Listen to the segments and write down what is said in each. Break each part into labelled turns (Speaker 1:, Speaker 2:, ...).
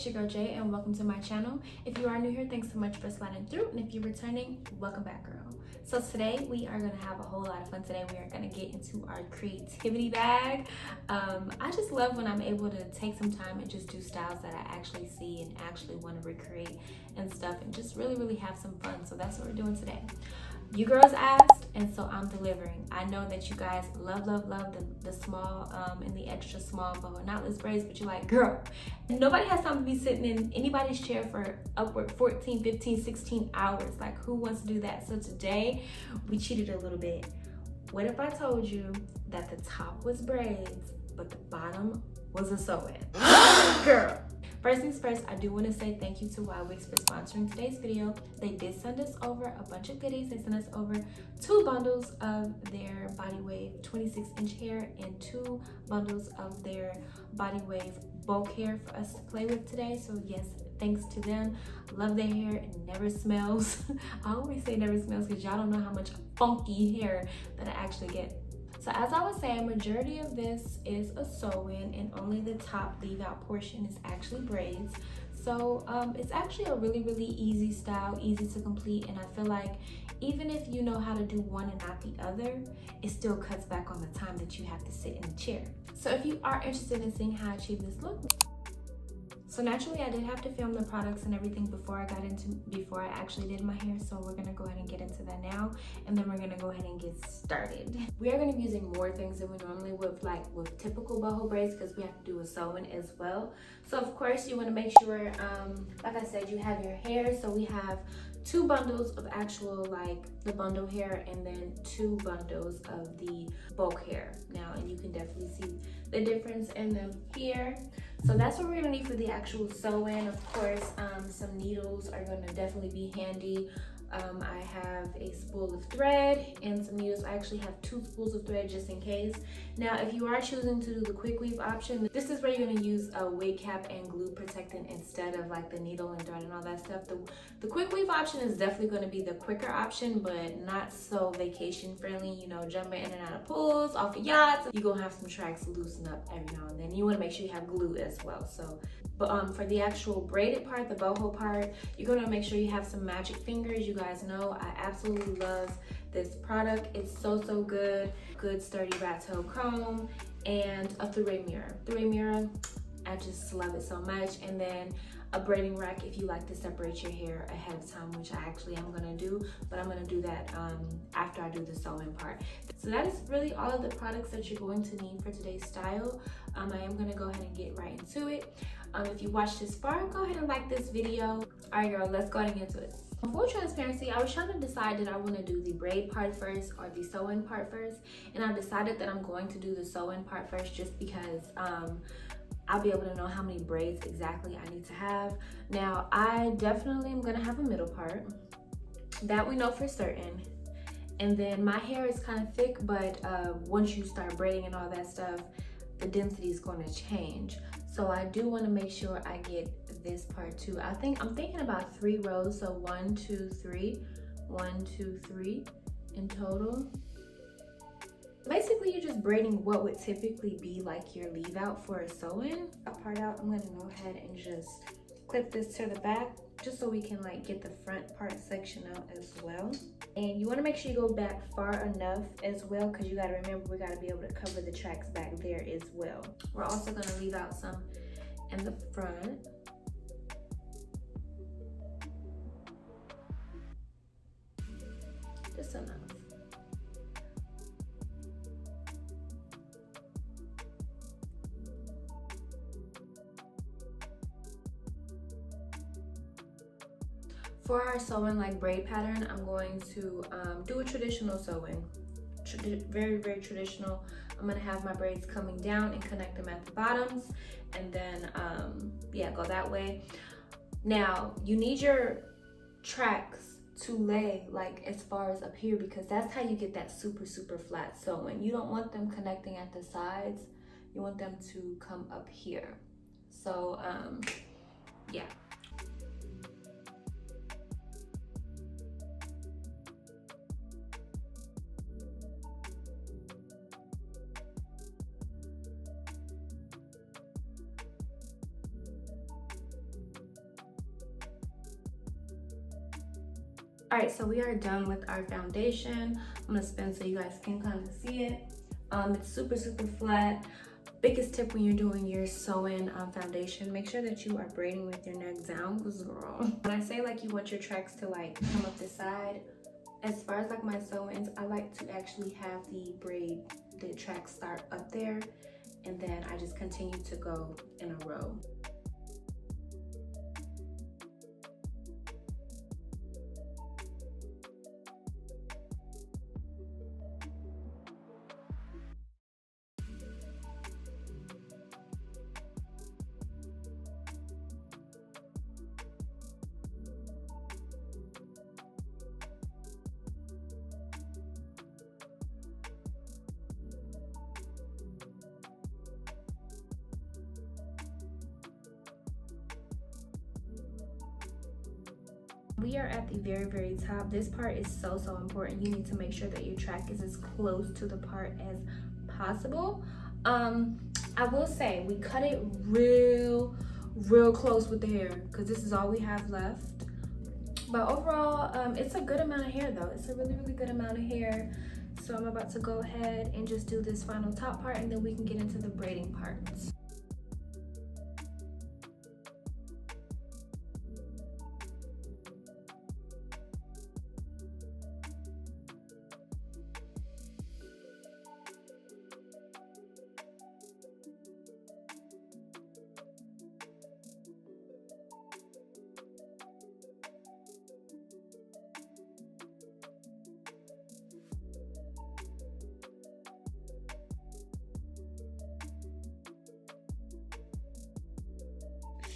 Speaker 1: it's your girl Jay and welcome to my channel. If you are new here, thanks so much for sliding through, and if you're returning, welcome back, girl. So today we are gonna have a whole lot of fun. Today we are gonna get into our creativity bag. I just love when I'm able to take some time and just do styles that I actually see and actually want to recreate and stuff, and just really have some fun. So that's what we're doing today. You girls asked, and so I'm delivering. I know that you guys love the small and the extra small boho knotless braids, but you're like, girl, nobody has time to be sitting in anybody's chair for upward 14, 15, 16 hours. Like, who wants to do that? So today we cheated a little bit. What if I told you that the top was braids, but the bottom was a sew-in? Girl. First things first, I do want to say thank you to Ywigs for sponsoring today's video. They did send us over a bunch of goodies. They sent us over 2 bundles of their Body Wave 26-inch hair and 2 bundles of their Body Wave bulk hair for us to play with today. So yes, thanks to them. Love their hair. It never smells. I always say never smells because y'all don't know how much funky hair that I actually get. So as I was saying, majority of this is a sew-in and only the top leave out portion is actually braids. So it's actually a really easy style, easy to complete, and I feel like even if you know how to do one and not the other, it still cuts back on the time that you have to sit in the chair. So if you are interested in seeing how I achieve this look, so naturally I did have to film the products and everything before I actually did my hair. So we're gonna go ahead and get into that now, and then we're gonna go ahead and get started. We are gonna be using more things than we normally would, like with typical boho braids, because we have to do a sew-in as well. So of course you wanna make sure, like I said, you have your hair. So we have 2 bundles of actual, like, the bundle hair, and then 2 bundles of the bulk hair now, and you can definitely see the difference in them here. So that's what we're gonna need for the actual sew-in. Of course, some needles are gonna definitely be handy. I have a spool of thread and some needles. I actually have 2 spools of thread just in case. Now, if you are choosing to do the quick weave option, this is where you're gonna use a wig cap and glue protectant instead of like the needle and thread and all that stuff. The quick weave option is definitely gonna be the quicker option, but not so vacation friendly. You know, jumping in and out of pools, off of yachts. You're gonna have some tracks loosen up every now and then. You wanna make sure you have glue as well. So, but for the actual braided part, the boho part, you're gonna make sure you have some magic fingers. You guys know I absolutely love this product. It's so good. Good sturdy rat tail comb and a 3-way mirror. 3-way mirror, I just love it so much. And then a braiding rack if you like to separate your hair ahead of time, which I actually am gonna do, but I'm gonna do that after I do the sewing part. So that is really all of the products that you're going to need for today's style. I am gonna go ahead and get right into it. If you watched this far, go ahead and like this video. All right, girl, let's go ahead and get to it. Full transparency, I was trying to decide that I want to do the braid part first or the sew-in part first, and I decided that I'm going to do the sew-in part first just because I'll be able to know how many braids exactly I need to have. Now, I definitely am going to have a middle part. That we know for certain. And then my hair is kind of thick, but once you start braiding and all that stuff, the density is going to change. So I do want to make sure I get this part too. I'm thinking about 3 rows. So 1, 2, 3, 1, 2, 3 in total. Basically, you're just braiding what would typically be like your leave out for a sew-in. That part out, I'm gonna go ahead and just clip this to the back just so we can like get the front part section out as well. And you want to make sure you go back far enough as well, because you got to remember we got to be able to cover the tracks back there as well. We're also going to leave out some in the front. Just enough. For our sew-in like braid pattern, I'm going to do a traditional sew-in. Very traditional. I'm gonna have my braids coming down and connect them at the bottoms, and then yeah, go that way. Now, you need your tracks to lay like as far as up here, because that's how you get that super flat sew-in. You don't want them connecting at the sides. You want them to come up here. So yeah. Alright, so we are done with our foundation. I'm gonna spin so you guys can kind of see it. It's super flat. Biggest tip when you're doing your sewing foundation, make sure that you are braiding with your neck down, because girl, when I say like you want your tracks to like come up the side, as far as like my sew-ins, I like to actually have the track start up there, and then I just continue to go in a row. We are at the very top. This part is so important. You need to make sure that your track is as close to the part as possible. I will say we cut it real close with the hair because this is all we have left. But overall, it's a good amount of hair though. It's a really good amount of hair. So I'm about to go ahead and just do this final top part, and then we can get into the braiding parts.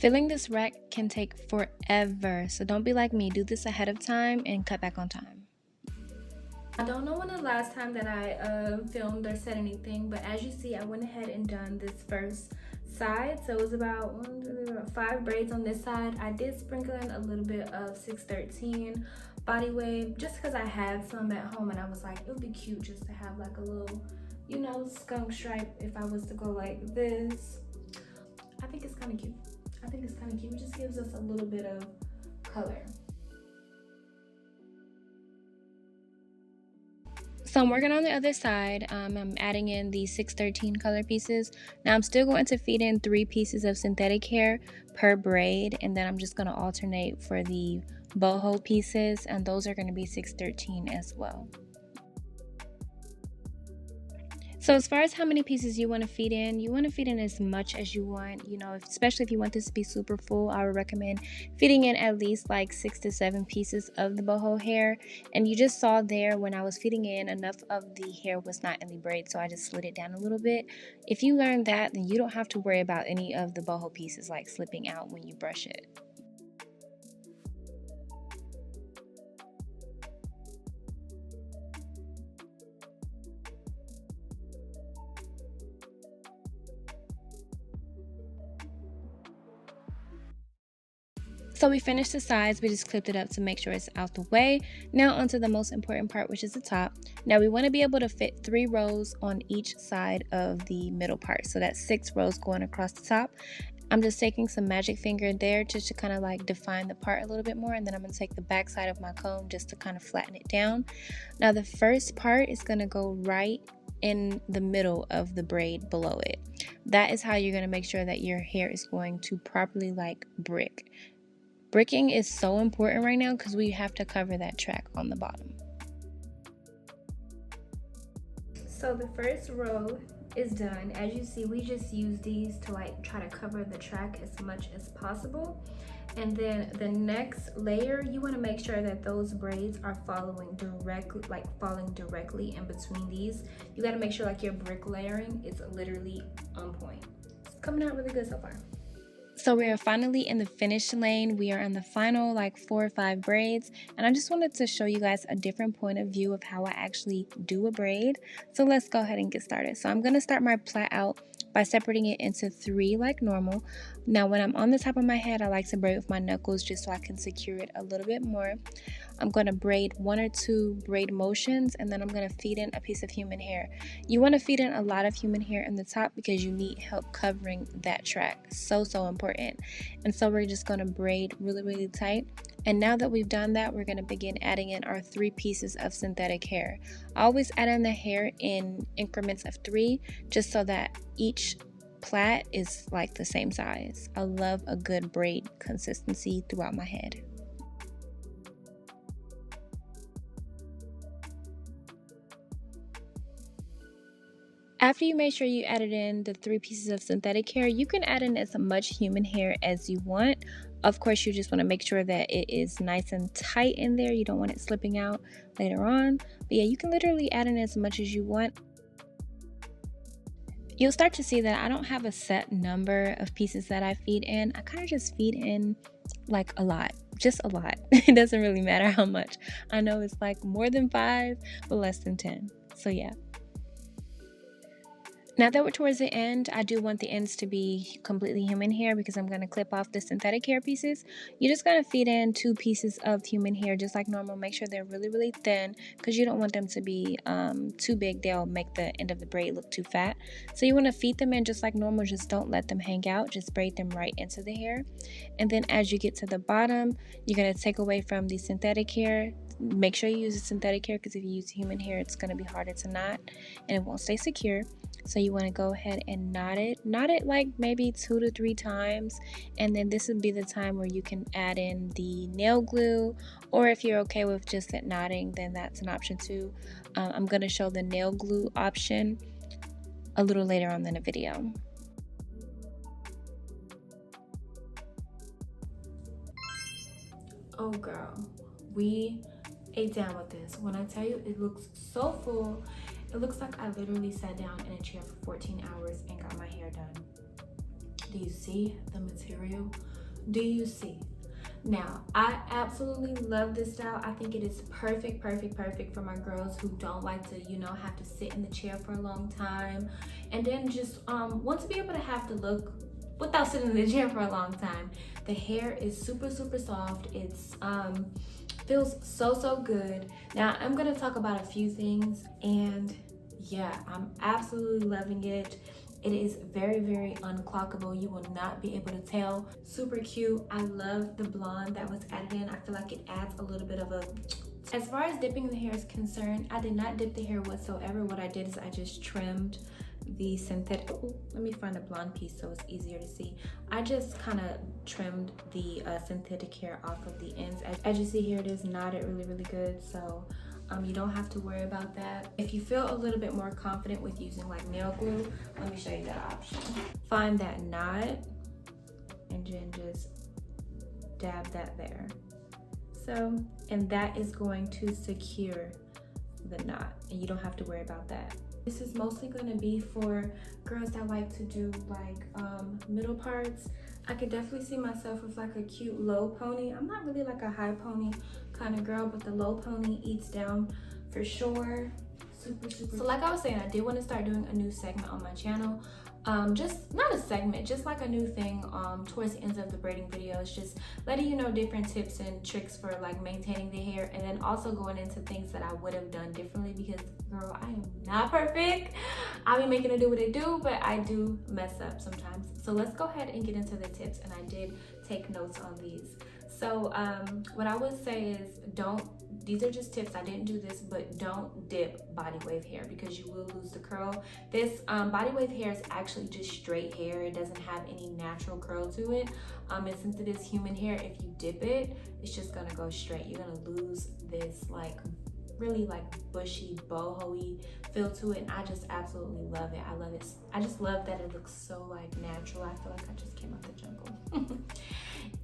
Speaker 1: Filling this rack can take forever, so don't be like me. Do this ahead of time and cut back on time. I don't know when the last time that I filmed or said anything, but as you see, I went ahead and done this first side. So it was about 5 braids on this side. I did sprinkle in a little bit of 613 body wave just because I had some at home, and I was like, it would be cute just to have like a little, you know, skunk stripe if I was to go like this. I think it's kind of cute. It just gives us a little bit of color. So I'm working on the other side. I'm adding in the 613 color pieces. Now I'm still going to feed in 3 pieces of synthetic hair per braid, and then I'm just going to alternate for the boho pieces, and those are going to be 613 as well. So as far as how many pieces you want to feed in as much as you want. You know, especially if you want this to be super full, I would recommend feeding in at least like 6 to 7 pieces of the boho hair. And you just saw there when I was feeding in, enough of the hair was not in the braid, so I just slid it down a little bit. If you learn that, then you don't have to worry about any of the boho pieces like slipping out when you brush it. So we finished the sides, we just clipped it up to make sure it's out the way. Now onto the most important part, which is the top. Now we want to be able to fit 3 rows on each side of the middle part. So that's 6 rows going across the top. I'm just taking some magic finger there just to kind of like define the part a little bit more, and then I'm going to take the back side of my comb just to kind of flatten it down. Now the first part is going to go right in the middle of the braid below it. That is how you're going to make sure that your hair is going to properly like brick. Bricking is so important right now because we have to cover that track on the bottom. So the first row is done. As you see, we just use these to like try to cover the track as much as possible. And then the next layer, you want to make sure that those braids are falling directly in between these. You got to make sure like your brick layering is literally on point. It's coming out really good so far. So we are finally in the finish lane. We are on the final like 4 or 5 braids, and I just wanted to show you guys a different point of view of how I actually do a braid. So let's go ahead and get started. So I'm going to start my plait out by separating it into 3 like normal. Now when I'm on the top of my head, I like to braid with my knuckles just so I can secure it a little bit more. I'm going to braid 1 or 2 braid motions, and then I'm going to feed in a piece of human hair. You want to feed in a lot of human hair in the top because you need help covering that track. So important. And so we're just going to braid really tight. And now that we've done that, we're going to begin adding in our 3 pieces of synthetic hair. I always add in the hair in increments of 3, just so that each plait is like the same size. I love a good braid consistency throughout my head. After you make sure you added in the 3 pieces of synthetic hair, you can add in as much human hair as you want. Of course, you just want to make sure that it is nice and tight in there. You don't want it slipping out later on. But yeah, you can literally add in as much as you want. You'll start to see that I don't have a set number of pieces that I feed in. I kind of just feed in like a lot, just a lot. It doesn't really matter how much. I know it's like more than 5, but less than 10. So yeah. Now that we're towards the end, I do want the ends to be completely human hair because I'm going to clip off the synthetic hair pieces. You're just going to feed in 2 pieces of human hair just like normal. Make sure they're really, really thin because you don't want them to be too big. They'll make the end of the braid look too fat. So you want to feed them in just like normal. Just don't let them hang out. Just braid them right into the hair. And then as you get to the bottom, you're going to take away from the synthetic hair. Make sure you use the synthetic hair because if you use human hair, it's going to be harder to knot and it won't stay secure. So you want to go ahead and knot it like maybe 2 to 3 times, and then this would be the time where you can add in the nail glue, or if you're okay with just it knotting, then that's an option too. I'm going to show the nail glue option a little later on in the video. Oh girl, we ate down with this. When I tell you it looks so full, it looks like I literally sat down in a chair for 14 hours and got my hair done. Do you see the material? Do you see? Now, I absolutely love this style. I think it is perfect for my girls who don't like to, you know, have to sit in the chair for a long time, and then just want to be able to have the look without sitting in the chair for a long time. The hair is super soft. It's feels so good. Now I'm gonna talk about a few things, and yeah, I'm absolutely loving it. It is very unclockable. You will not be able to tell. Super cute. I love the blonde that was added in. I feel like it adds a little bit of a... As far as dipping the hair is concerned, I did not dip the hair whatsoever. What I did is I just trimmed the synthetic... Oh, let me find a blonde piece so it's easier to see. I just kind of trimmed the synthetic hair off of the ends. As you see here, it is knotted really good, so you don't have to worry about that. If you feel a little bit more confident with using like nail glue, let me show you that option. Find that knot and then just dab that there. So, and that is going to secure the knot, and you don't have to worry about that. This is mostly going to be for girls that like to do like middle parts. I could definitely see myself with like a cute low pony. I'm not really like a high pony kind of girl, but the low pony eats down for sure. Super. So like I was saying, I did want to start doing a new segment on my channel. Just not a segment, just like a new thing towards the ends of the braiding videos, just letting you know different tips and tricks for like maintaining the hair, and then also going into things that I would have done differently because girl, I am not perfect. I'll be making it do what it do, but I do mess up sometimes. So let's go ahead and get into the tips, and I did take notes on these. So what I would say is these are just tips, I didn't do this, but don't dip body wave hair because you will lose the curl. This body wave hair is actually just straight hair. It doesn't have any natural curl to it. And since it is human hair, if you dip it, it's just gonna go straight. You're gonna lose this like really like bushy boho-y feel to it, and I just absolutely love it. I love it. I just love that it looks so like natural. I feel like I just came out the jungle.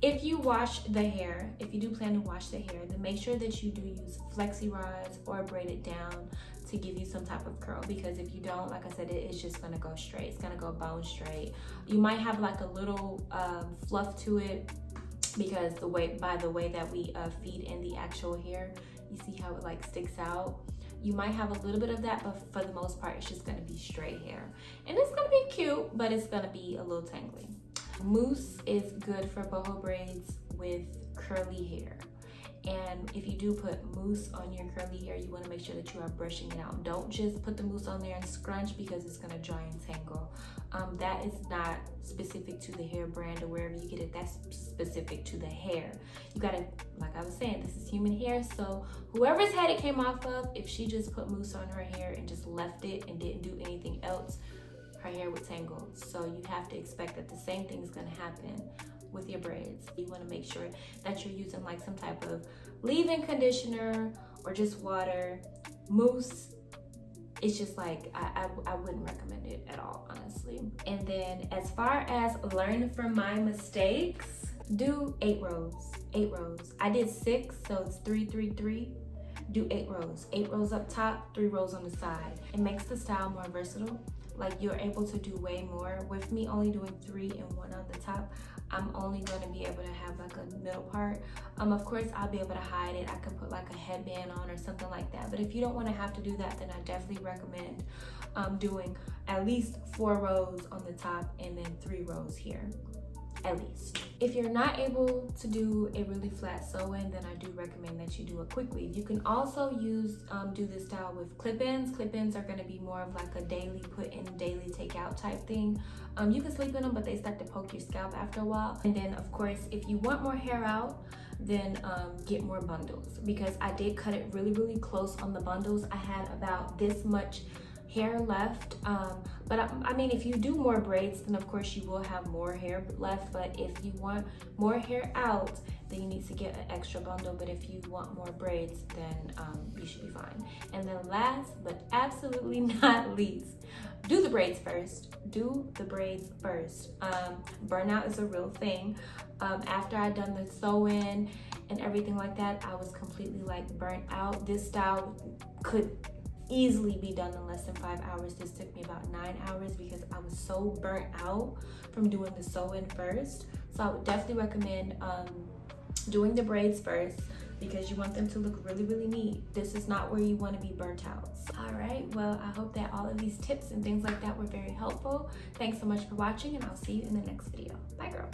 Speaker 1: If you wash the hair, if you do plan to wash the hair, then make sure that you do use flexi rods or braid it down to give you some type of curl, because if you don't, like I said, it's just gonna go straight. It's gonna go bone straight. You might have like a little fluff to it because by the way that we feed in the actual hair, you see how it like sticks out. You might have a little bit of that, but for the most part, it's just gonna be straight hair. And it's gonna be cute, but it's gonna be a little tangly. Mousse is good for boho braids with curly hair. And if you do put mousse on your curly hair, you want to make sure that you are brushing it out. Don't just put the mousse on there and scrunch, because it's going to dry and tangle. That is not specific to the hair brand or wherever you get it. That's specific to the hair. You gotta, like I was saying, this is human hair, so whoever's head it came off of, if she just put mousse on her hair and just left it and didn't do anything else, her hair would tangle. So you have to expect that the same thing is going to happen with your braids. You want to make sure that you're using like some type of leave-in conditioner or just water. Mousse, it's just like I wouldn't recommend it at all, honestly. And then as far as learn from my mistakes, do 8 rows. 8 rows. I did 6, so it's 3 3 3. Do 8 rows. 8 rows up top, 3 rows on the side. It makes the style more versatile. Like, you're able to do way more. With me only doing 3 and 1 on the top, I'm only going to be able to have like a middle part. Of course, I'll be able to hide it. I can put like a headband on or something like that. But if you don't want to have to do that, then I definitely recommend doing at least 4 rows on the top and then 3 rows here, at least. If you're not able to do a really flat sew-in, then I do recommend that you do a quick weave. You can also do this style with clip-ins. Clip-ins are going to be more of like a daily put in, daily take out type thing. You can sleep in them, but they start to poke your scalp after a while. And then of course, if you want more hair out, then get more bundles, because I did cut it really close on the bundles. I had about this much hair left, but I mean, if you do more braids, then of course you will have more hair left. But if you want more hair out, then you need to get an extra bundle. But if you want more braids, then you should be fine. And then last but absolutely not least, do the braids first. Do the braids first. Burnout is a real thing. After I done the sew-in and everything like that, I was completely like burnt out. This style could easily be done in less than 5 hours. This took me about 9 hours because I was so burnt out from doing the sew-in first. So I would definitely recommend doing the braids first, because you want them to look really neat. This is not where you want to be burnt out. All right, well, I hope that all of these tips and things like that were very helpful. Thanks so much for watching, and I'll see you in the next video. Bye, girl.